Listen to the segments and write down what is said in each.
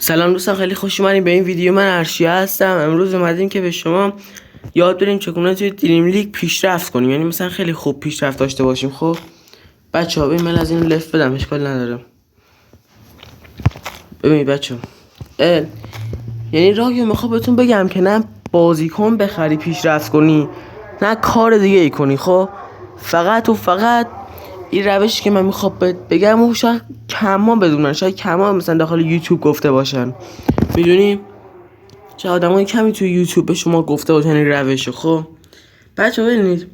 سلام دوستان، خیلی خوش اومدین به این ویدیو. من ارشیا هستم. امروز اومدیم که به شما یاد بدیم چگونه توی دریم لیگ پیشرفت کنیم، یعنی مثلا خیلی خوب پیشرفت داشته باشیم. خب بچه‌ها ببین، من از این لفت بدم، اشکال نداره. ببینید بچه‌ها، یعنی راهی میخوام بهتون بگم که نه بازیکن بخری پیشرفت کنی، نه کار دیگه ای کنی. خب فقط این روشی که من میخوام بگم و شاید کما بدونن، شاید کما مثلا داخل یوتیوب گفته باشن، میدونیم چه آدمای کمی توی یوتیوب به شما گفته باشن این روشو. خب بچه‌ها ببینید،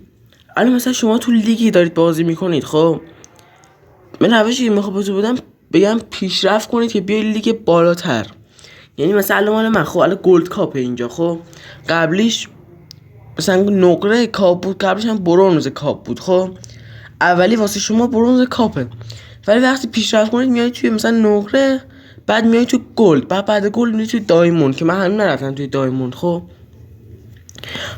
الان مثلا شما تو لیگی دارید بازی میکنید. خب من روشی که میخوام بهتون بگم پیشرفت کنید که بیاید لیگ بالاتر. یعنی مثلا مال من، خب الان گلد کاپ اینجا، خب قبلیش مثلا نقره کاپ بود، قبلش هم برنز کاپ بود. خب اولی واسه شما برنز کاپه، ولی وقتی پیشرفت کنید میایید توی مثلا نقره، بعد میایید توی گلد، بعد گلد میایید توی دایموند، که من هنوز نرفتم توی دایموند. خب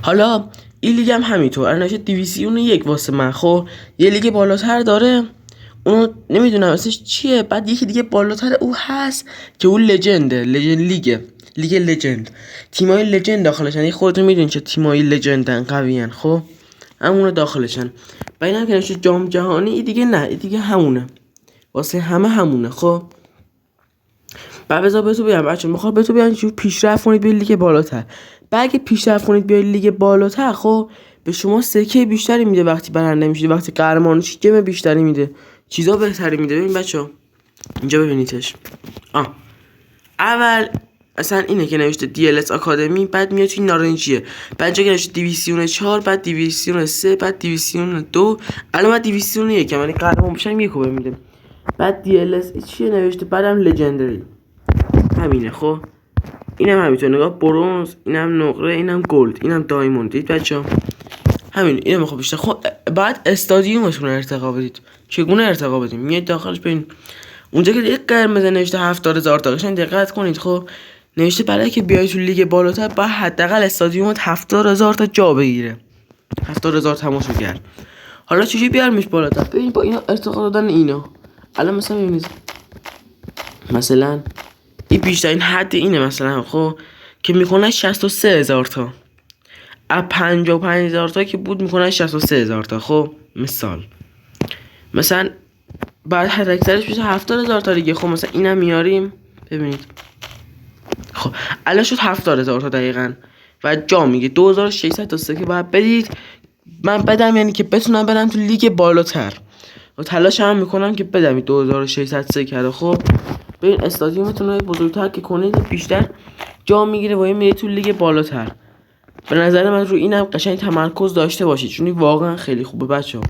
حالا این لیگ هم همینطور، الان نشه دیویسیون یک واسه من. خب یه لیگ بالاتر داره، اونو نمیدونم اسمش چیه، بعد یکی دیگه بالاتر او هست که اون لجنده، لیگ لجند، تیمای لجند داخلشن. یه خودتون میدونین چه تیمای لجندن، قویان. خب همونو داخلشن. بعد اینم که نشه جام جهانی، این دیگه نه، این دیگه همونه، واسه همه همونه. خب بعد بذار بهتون بگم بچه‌ها، میخوام بهتون بگم چجوری پیشرفت کنید به لیگ بالاتر. بعد اگه پیشرفت کنید به لیگ بالاتر، خب به شما سکه بیشتری میده وقتی برنده میشید، وقتی قهرمان میشید گیم بیشتری میده، چیزا بهتری میده. ببین بچه‌ها، اینجا ببینیدش. اول اصلا اینه که نوشته DLS آکادمی، بعد میاد توی نارنجیه، بعد اینجا که نوشته دیویسیون 4، بعد دیویسیون 3، بعد دیویسیون 2، الان من دیویسیون 1 یعنی قهرمان بشم یکو میده. بعد DLS چیه نوشته، بعدم لژندری، همینه. خب اینم همینطور، نگاه، برنز، اینم نقره، اینم گلد، اینم دایموند. دید بچه‌ها همین، اینو میخوام بیشتر. خب بعد استادیومتون رو ارتقا بدید. چگونه ارتقا بدیم؟ میاد داخلش ببین، اونجا که یک قرمز نوشته 70,000 تا، قشنگ دقت کنید. خب نوشته برای که بیای تو لیگ بالاتر باید حداقل استادیومت 70,000 تا جا بگیره، 70,000 تماشاگر. حالا چجوری بیارمش بالاتر؟ ببین با اینا ارتقا دادن اینا، الان مثلا ببینید، مثلا این بیشترین حد اینه مثلا، خب که میکنه 63,000 تا، از 55,000 تا که بود میکنه 63,000 تا. خب مثلا بعد حد اکثرش میشه 70,000 تا دیگه. خب مثلا اینم میاریم، ببینید خب الان شد 70,000 تا دقیقاً، و جا میگه 2600 تا سکه باید بدید من بدم، یعنی که بتونم برم تو لیگ بالاتر، و تلاش هم میکنم که بدم 2600 سکه رو. خب ببین استادیومتون رو بزرگتر که کنید بیشتر جا میگیره و میره تو لیگ بالاتر. به نظر من رو اینم قشنگ تمرکز داشته باشید، چون واقعا خیلی خوبه بچه‌ها.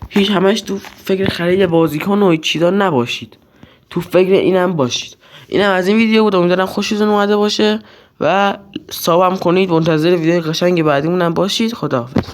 هیچ همش تو فکر خرید بازیکن و چیزا نباشید، تو فکر اینم باشید. اینم از این ویدیو بود، امیدوارم خوشتون اومده باشه و سابم کنید، منتظر ویدیو قشنگ بعدیمونم باشید. خداحافظ.